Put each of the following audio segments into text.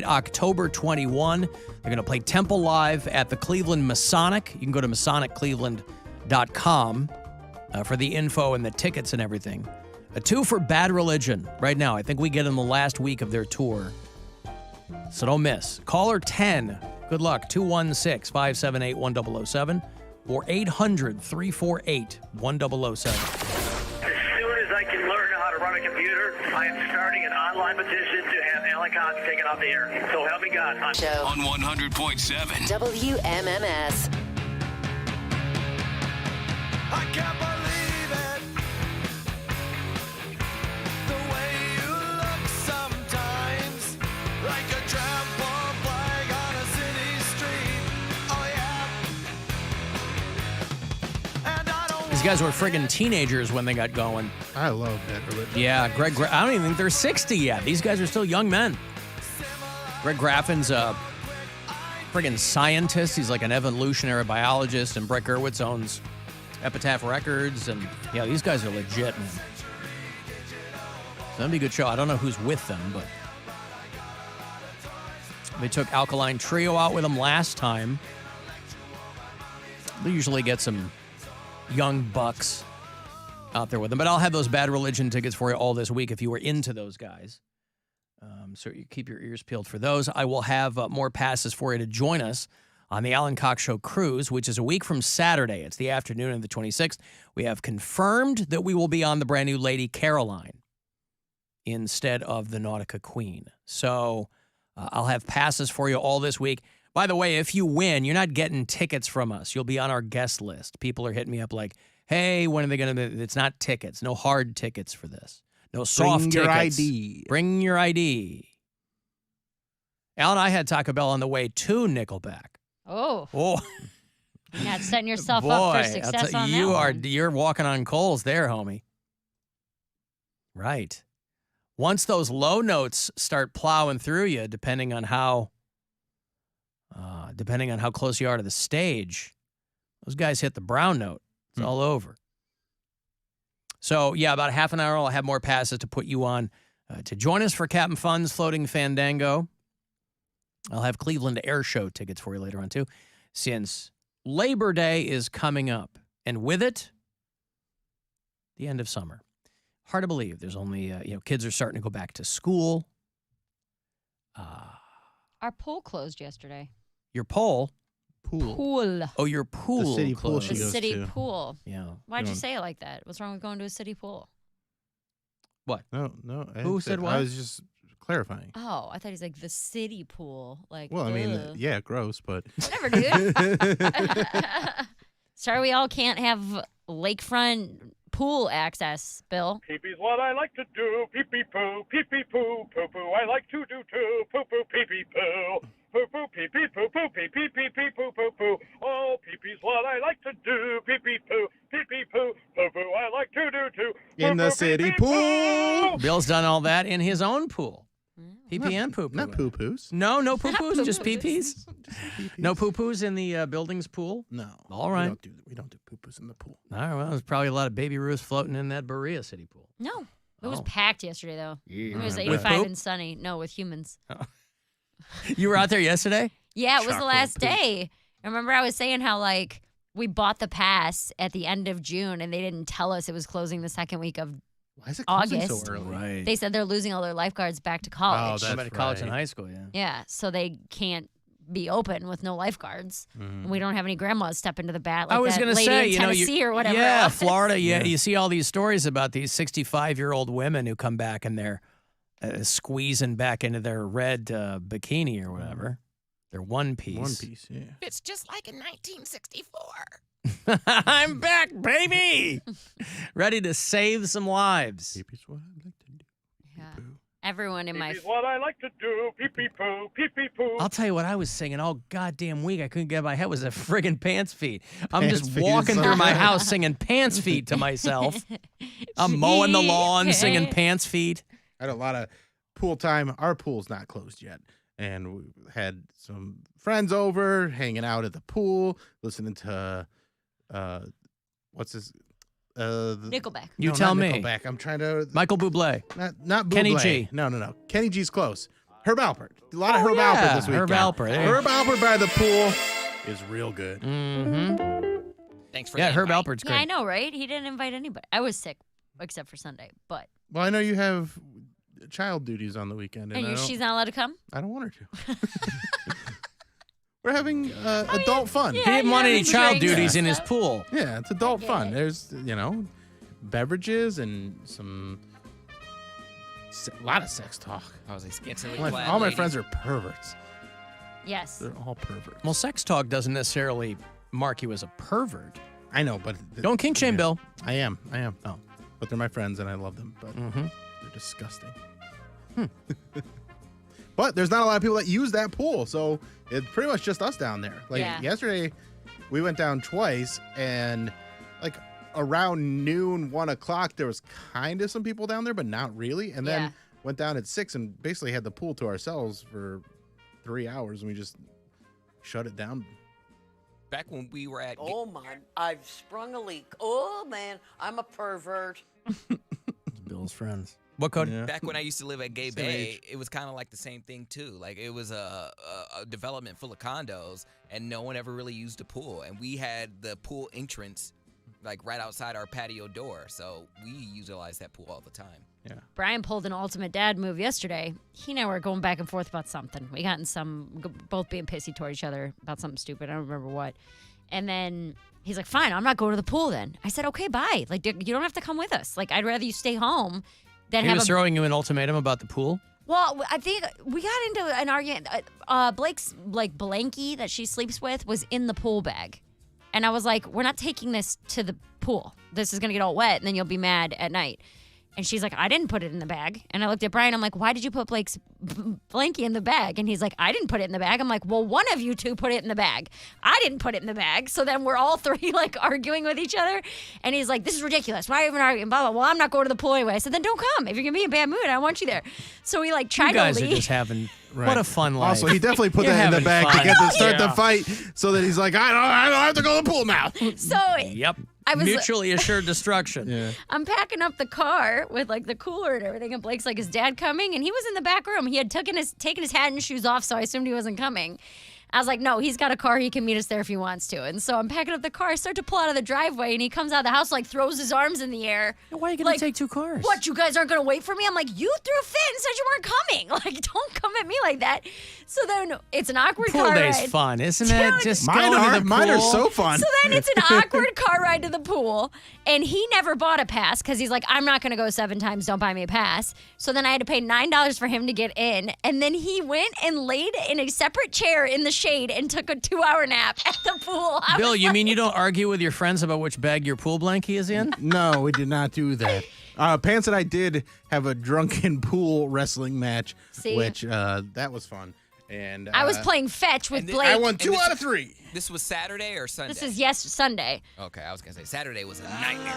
October 21. They're going to play Temple live at the Cleveland Masonic. You can go to MasonicCleveland.com for the info and the tickets and everything. A 2 for Bad Religion right now. I think we get in the last week of their tour. So don't miss. Caller 10. Good luck. 216-578-1007 or 800-348-1007. As soon as I can learn how to run a computer, I am starting an online petition to have Alan Cox taken off the air. So help me God. Show On 100.7. WMMS. I can't believe it. The way you look sometimes, like a trampled flag on a city street. Oh yeah. And I don't These guys were friggin' teenagers when they got going. I love Bad Religion. Yeah, I don't even think they're 60 yet. These guys are still young men. Greg Graffin's a friggin' scientist. He's like an evolutionary biologist, and Brett Gurwitz owns Epitaph Records. And yeah, these guys are legit, man. So that'd be a good show. I don't know who's with them, but they took Alkaline Trio out with them last time. They usually get some young bucks out there with them. But I'll have those Bad Religion tickets for you all this week if you were into those guys. So you keep your ears peeled for those. I will have more passes for you to join us on the Alan Cox Show cruise, which is a week from Saturday. It's the afternoon of the 26th. We have confirmed that we will be on the brand new Lady Caroline instead of the Nautica Queen. So I'll have passes for you all this week. By the way, if you win, you're not getting tickets from us. You'll be on our guest list. People are hitting me up like, hey, when are they going to be? It's not tickets. No hard tickets for this. No soft tickets. Bring your ID. Bring your ID. Al and I had Taco Bell on the way to Nickelback. Oh. Oh. You're not setting yourself Boy, up for success on that one. You're walking on coals there, homie. Right. Once those low notes start plowing through you, depending on how close you are to the stage, those guys hit the brown note. It's all over. So, yeah, about half an hour, I'll have more passes to put you on to join us for Captain Fun's Floating Fandango. I'll have Cleveland Air Show tickets for you later on, too, since Labor Day is coming up. And with it, the end of summer. Hard to believe. There's only, kids are starting to go back to school. Our pool closed yesterday. Your poll? Pool. Oh, your pool. The city pool closed. she The goes city to. pool. Yeah. Why'd you say it like that? What's wrong with going to a city pool? What? No. Who said what? I was just clarifying. Oh, I thought he's like the city pool. Like, Well, I mean, ugh. yeah, gross, but. Whatever, dude. Sorry, we all can't have lakefront pool access, Bill. Pee-pee's what I like to do. Pee-pee-poo, pee-pee-poo, poo-poo. I like to do too. Poo-poo, pee-pee-poo. Poo-poo, pee-pee-poo-poo, pee-pee-pee-pee-poo-poo. Oh, pee-pee's what I like to do. Pee-pee-poo, pee-pee-poo, poo-poo. I like to do too. In the city pool. Bill's done all that in his own pool. Pee-pee and poo-poo. Not poo-poos. No poo-poos, just pee-pees? Pee-pees. No poo-poos in the building's pool? No. All right. We don't do poo-poos in the pool. All right, well, there's probably a lot of baby Ruths floating in that Berea City pool. No. It was Oh. packed yesterday, though. Yeah. It was With 85 poop? and sunny. No, with humans. You were out there yesterday? Yeah, it was the Chocolate last poop. day. Remember I was saying how, like, we bought the pass at the end of June, and they didn't tell us it was closing the second week of Why is it closing August. so early? Right. They said they're losing all their lifeguards back to college. Oh, I'm that's at college and right. high school, yeah. Yeah, so they can't be open with no lifeguards. And we don't have any grandmas step into the bat like I was that going to lady say, in you know, Tennessee or whatever. yeah, it was. Florida, you see all these stories about these 65-year-old women who come back and they're squeezing back into their red bikini or whatever. Their one piece. One piece, yeah. It's just like in 1964. I'm back, baby! Ready to save some lives. Pee-pee's what I like to do. Yeah. Pee-poo. Everyone in my Pee-pee's what I like to do. Pee-pee-poo, pee-pee-poo. I'll tell you what I was singing all goddamn week. I couldn't get my head was a friggin' pants feet. I'm Pants just feet is walking so through my good. house singing pants feet to myself. I'm mowing the lawn singing pants feet. I had a lot of pool time. Our pool's not closed yet. And we had some friends over, hanging out at the pool, listening to, what's this? Nickelback. You tell not me. Nickelback. I'm trying to. Michael Bublé. Not Kenny Bublé. G. No. Kenny G's close. Herb Alpert. A lot of Oh, Herb yeah, Alpert this weekend. Herb Alpert, eh? Herb Alpert by the pool is real good. Mm-hmm. Thanks for Yeah, the Herb invite. Alpert's Yeah, great. I know, right? He didn't invite anybody. I was sick, except for Sunday. But Well, I know you have child duties on the weekend, and she's not allowed to come. I don't want her to. We're having adult fun. He didn't want any having child drinks duties and in his stuff. pool. Yeah, it's adult get fun. it. There's, beverages and a lot of sex talk. I was like, scantily All clad my lady. friends are perverts. Yes. They're all perverts. Well, sex talk doesn't necessarily mark you as a pervert. I know, but Don't kink shame, yeah. Bill. I am. Oh, but they're my friends and I love them. But Mm-hmm. they're disgusting. But there's not a lot of people that use that pool, so it's pretty much just us down there. Like Yeah. yesterday, we went down twice, and like around noon, 1 o'clock, there was kind of some people down there, but not really. And then Yeah. went down at 6 and basically had the pool to ourselves for 3 hours, and we just shut it down. Back when we were at Oh my, I've sprung a leak. Oh man, I'm a pervert. It's Bill's friends. What code? Yeah. Back when I used to live at Gay Same Bay, age. it was kind of like the same thing too. Like it was a development full of condos, and no one ever really used the pool. And we had the pool entrance like right outside our patio door, so we utilized that pool all the time. Yeah. Brian pulled an ultimate dad move yesterday. He and I were going back and forth about something. We got in both being pissy toward each other about something stupid. I don't remember what. And then he's like, fine, I'm not going to the pool then. I said, okay, bye. Like, you don't have to come with us. Like, I'd rather you stay home than He have was a... throwing you an ultimatum about the pool? Well, I think we got into an argument. Blake's, like, blankie that she sleeps with was in the pool bag. And I was like, we're not taking this to the pool. This is going to get all wet, and then you'll be mad at night. And she's like, I didn't put it in the bag. And I looked at Brian. I'm like, why did you put Blake's blankie in the bag? And he's like, I didn't put it in the bag. I'm like, well, one of you two put it in the bag. I didn't put it in the bag. So then we're all three like arguing with each other. And he's like, this is ridiculous. Why are you even arguing? Blah, blah. Well, I'm not going to the pool anyway. I said, then don't come. If you're going to be in a bad mood, I don't want you there. So we like tried You guys to are leave. just having Right. what a fun life. Also, he definitely put You're that in the having bag fun. to get to start Yeah. the fight, so that he's like, I don't have to go to the pool now. So Yep. I was- Mutually assured destruction. Yeah. I'm packing up the car with like the cooler and everything, and Blake's like, is Dad coming? And he was in the back room. He had taken his hat and shoes off, so I assumed he wasn't coming. I was like, no, he's got a car. He can meet us there if he wants to. And so I'm packing up the car. I start to pull out of the driveway, and he comes out of the house, like throws his arms in the air. Why are you going Like, to take two cars? What, you guys aren't going to wait for me? I'm like, you threw a fit and said you weren't coming. Like, don't come at me like that. So then it's an awkward Pool car day's ride. fun, isn't it? Dude. Just Mine going to are. the Mine are pool. so fun. So then it's an awkward car ride to the pool, and he never bought a pass because he's like, I'm not going to go 7 times. Don't buy me a pass. So then I had to pay $9 for him to get in, and then he went and laid in a separate chair in the shade and took a 2-hour nap at the pool. I Bill, was you like- mean you don't argue with your friends about which bag your pool blankie is in? No, we did not do that. Pants and I did have a drunken pool wrestling match, See? which that was fun. And I was playing fetch with and Blake. I won And 2 this- out of 3. This was Saturday or Sunday? This is Sunday. Okay, I was gonna say Saturday was a nightmare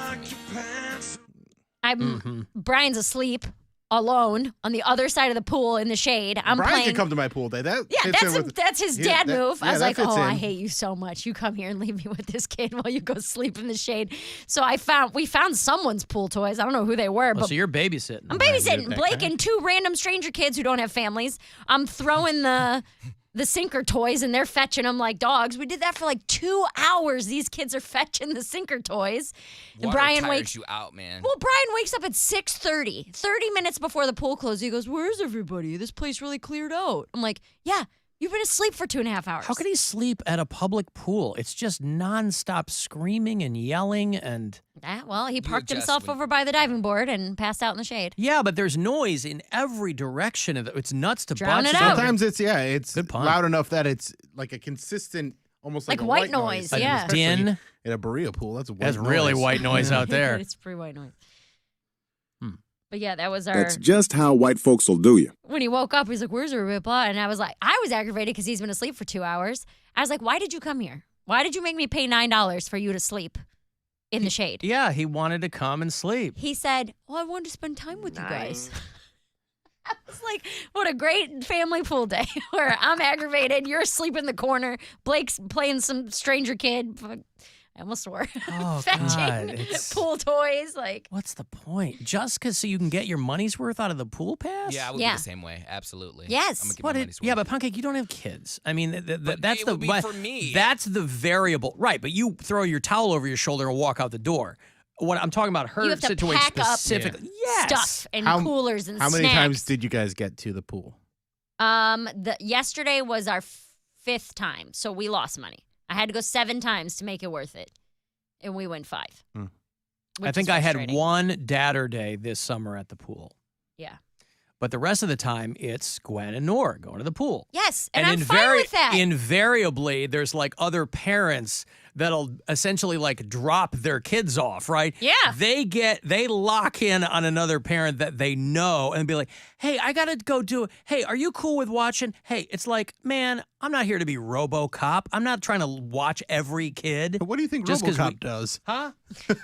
for me. Brian's asleep alone on the other side of the pool in the shade. I'm Brian playing. can come to my pool day. That Yeah, fits in with- that's his Yeah, dad that- move. I yeah, was that like, fits oh, I in. hate you so much. You come here and leave me with this kid while you go sleep in the shade. So we found someone's pool toys. I don't know who they were, Oh, but so you're babysitting. I'm babysitting that Blake guy. and 2 random stranger kids who don't have families. I'm throwing the sinker toys and they're fetching them like dogs. We did that for like 2 hours. These kids are fetching the sinker toys. And Water Brian tires wakes you out, man. Well, Brian wakes up at 6:30, 30 minutes before the pool closes. He goes, where's everybody? This place really cleared out. I'm like, yeah, you've been asleep for 2.5 hours. How could he sleep at a public pool? It's just nonstop screaming and yelling and... Well, he parked adjust himself when- over by the diving board and passed out in the shade. Yeah, but there's noise in every direction. It's nuts to Drown butts. it out. Sometimes it's Good pun. loud enough that it's like a consistent, almost like Like a white noise, Like, yeah. especially Din. in a burrito pool. That's white That's really noise. white noise out there. It's pretty white noise. But yeah, that was our... That's just how white folks will do you. When he woke up, he's like, where's everybody? Blah. And I was aggravated because he's been asleep for 2 hours. I was like, why did you come here? Why did you make me pay $9 for you to sleep in the shade? Yeah, he wanted to come and sleep. He said, I wanted to spend time with you guys. I was like, what a great family pool day where I'm aggravated. You're asleep in the corner. Blake's playing some stranger kid. I almost swore. Oh, Fetching God, it's- pool toys. Like, What's the point? Just because so you can get your money's worth out of the pool pass? Yeah, I would Yeah. be the same way. Absolutely. Yes. I'm gonna get What my it, money's yeah, worth. but Poundcake, you don't have kids. I mean, But that's it the would be for me. That's the variable, right? But you throw your towel over your shoulder and walk out the door. What I'm talking about, her you have to situation pack up specifically. Yes. stuff and How- coolers and How many snacks. times did you guys get to the pool? Yesterday was our 5th time, so we lost money. I had to go 7 times to make it worth it, and we went 5. Hmm. I think I had one dadder day this summer at the pool. Yeah. But the rest of the time, it's Gwen and Nora going to the pool. Yes, and I'm fine with that. Invariably, there's like other parents that'll essentially like drop their kids off, right? Yeah. They lock in on another parent that they know and be like, hey, I gotta go do it. Hey, are you cool with watching? Hey, it's like, man, I'm not here to be RoboCop. I'm not trying to watch every kid. What do you think Just 'cause RoboCop we- does? Huh?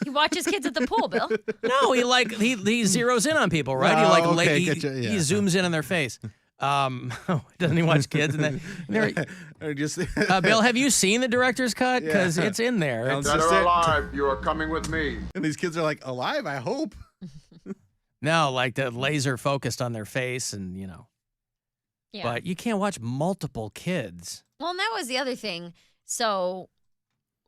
He watches kids at the pool, Bill. No, he zeroes in on people, right? He Oh, like okay, he getcha, yeah. zooms in on their face. Doesn't he watch kids? And then, Or just Bill, have you seen the director's cut? Because Yeah. it's in there. And It's- just Dead or it- alive, you are coming with me. And these kids are like alive, I hope. no, like the laser focused on their face, and Yeah. But you can't watch multiple kids. Well, and that was the other thing. So,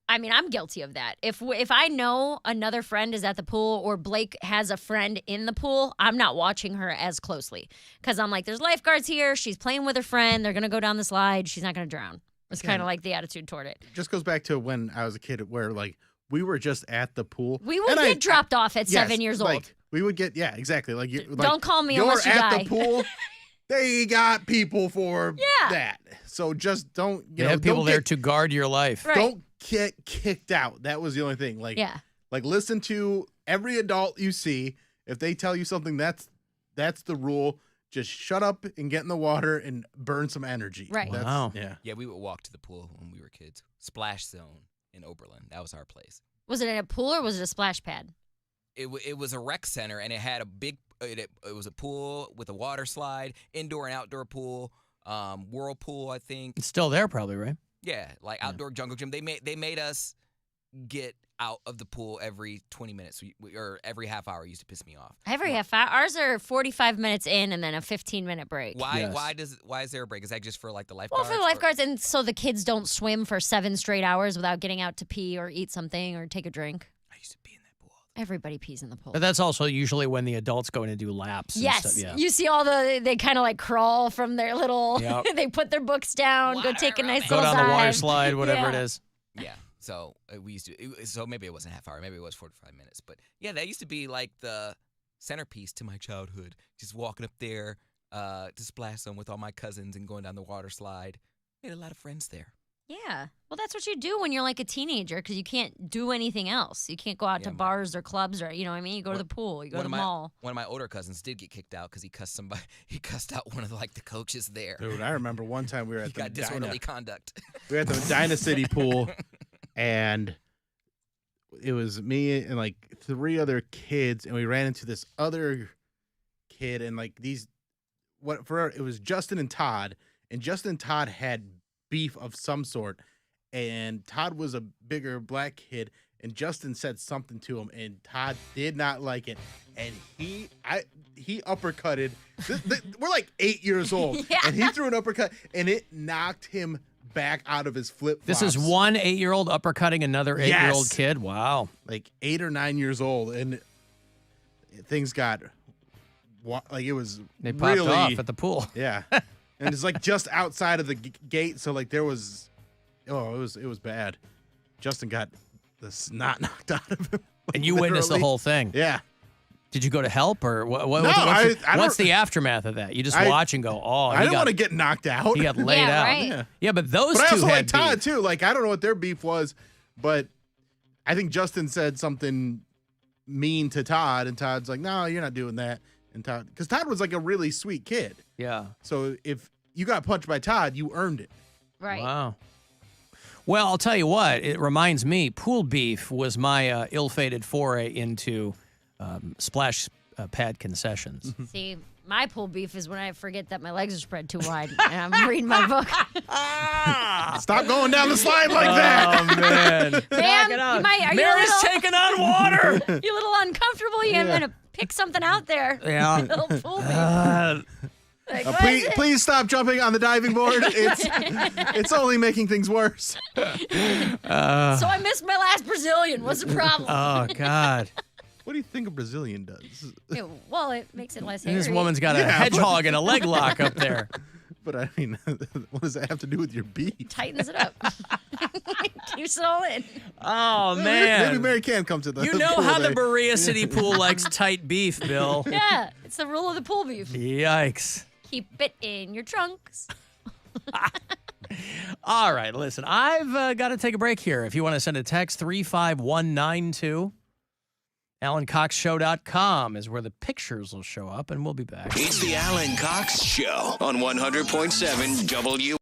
I mean, I'm guilty of that. If I know another friend is at the pool or Blake has a friend in the pool, I'm not watching her as closely because I'm like, there's lifeguards here. She's playing with her friend. They're gonna go down the slide. She's not gonna drown. It's kind of like the attitude toward it. Just goes back to when I was a kid, where like we were just at the pool. We would get dropped off at 7 years old. Like we would get, yeah, exactly. Like, Don't call me you're unless you at die. the pool. They got people for Yeah. that. So just don't. They have people don't there get- to guard your life. Right. Don't get kicked out. That was the only thing. Like, Yeah. like listen to every adult you see. If they tell you something, that's the rule. Just shut up and get in the water and burn some energy. Right. That's, Wow. Yeah. Yeah, we would walk to the pool when we were kids. Splash Zone in Oberlin. That was our place. Was it in a pool or was it a splash pad? It was a rec center, and it had a big. It was a pool with a water slide, indoor and outdoor pool, whirlpool, I think. It's still there, probably, right? Yeah, like outdoor jungle gym. They made us get out of the pool every 20 minutes or every half hour. It used to piss me off. Every half hour. Ours are 45 minutes in and then a 15-minute break. Why? Yes. Why is there a break? Is that just for like the Well, lifeguards? for the lifeguards, and so the kids don't swim for 7 straight hours without getting out to pee or eat something or take a drink. I used to be in that pool. Everybody pees in the pool. But that's also usually when the adults go in and do laps. And Yes, stuff. Yeah. you see all they kind of like crawl from their little. Yep. They put their books down, go take a nice Go little down the water dive. slide, whatever Yeah. it is. Yeah. So we used to. So maybe it wasn't a half hour. Maybe it was 45 minutes. But yeah, that used to be like the centerpiece to my childhood. Just walking up there to Splash Zone with all my cousins and going down the water slide. Made a lot of friends there. Yeah. Well, that's what you do when you're like a teenager because you can't do anything else. You can't go out to Yeah, bars or clubs or, you know what I mean? You go to the pool, you go to the mall. One of my older cousins did get kicked out because he cussed somebody. He cussed out one of the coaches there. Dude, I remember one time we were He at the got disorderly conduct. We were at the Medina City pool, and it was me and like 3 other kids, and we ran into this other kid, and like it was Justin and Todd, and Justin and Todd had beef of some sort, and Todd was a bigger black kid, and Justin said something to him, and Todd did not like it, and he uppercutted. We're like 8 years old, Yeah. and he threw an uppercut, and it knocked him back out of his flip flops. This is one 8-year-old uppercutting another 8-year-old Yes. kid. Wow. like 8 or 9 years old, and things got like it was They popped really, off at the pool. yeah, and it's like just outside of the gate, so like there was, it was bad. Justin got the snot knocked out of him, And you witnessed the literally. whole thing. Yeah, Did you go to help or what? No, I don't- what's the aftermath of that? You just I- watch and go, oh, I didn't want to get knocked out. he got laid Yeah, out. right. Yeah. Yeah, but those But I two also had like Todd beef. too. Like I don't know what their beef was, but I think Justin said something mean to Todd, and Todd's like, "No, you're not doing that." And Todd, because Todd was like a really sweet kid, Yeah. so if you got punched by Todd, you earned it. Right. Wow. Well, I'll tell you what. It reminds me, pool beef was my ill-fated foray into splash pad concessions. See, My pool beef is when I forget that my legs are spread too wide and I'm reading my book. Stop going down the slide like that. Oh, man. Ma'am, Mary's taking on water. You're a little uncomfortable. You're going to pick something out there. Yeah. Little pool beef. Like, what is it? Please stop jumping on the diving board. It's only making things worse. So I missed my last Brazilian. What's the problem? Oh, God. What do you think a Brazilian does? Well, it makes it less hairy. This woman's got a hedgehog and a leg lock up there. But I mean, what does that have to do with your beef? Tightens it up. Keeps it all in. Oh, man. Maybe Mary can come to the You know pool how the day. Berea City Pool likes tight beef, Bill. Yeah, it's the rule of the pool beef. Yikes. Keep it in your trunks. All right, listen, I've got to take a break here. If you want to send a text, 35192. AlanCoxShow.com is where the pictures will show up, and we'll be back. It's the Alan Cox Show on 100.7 W.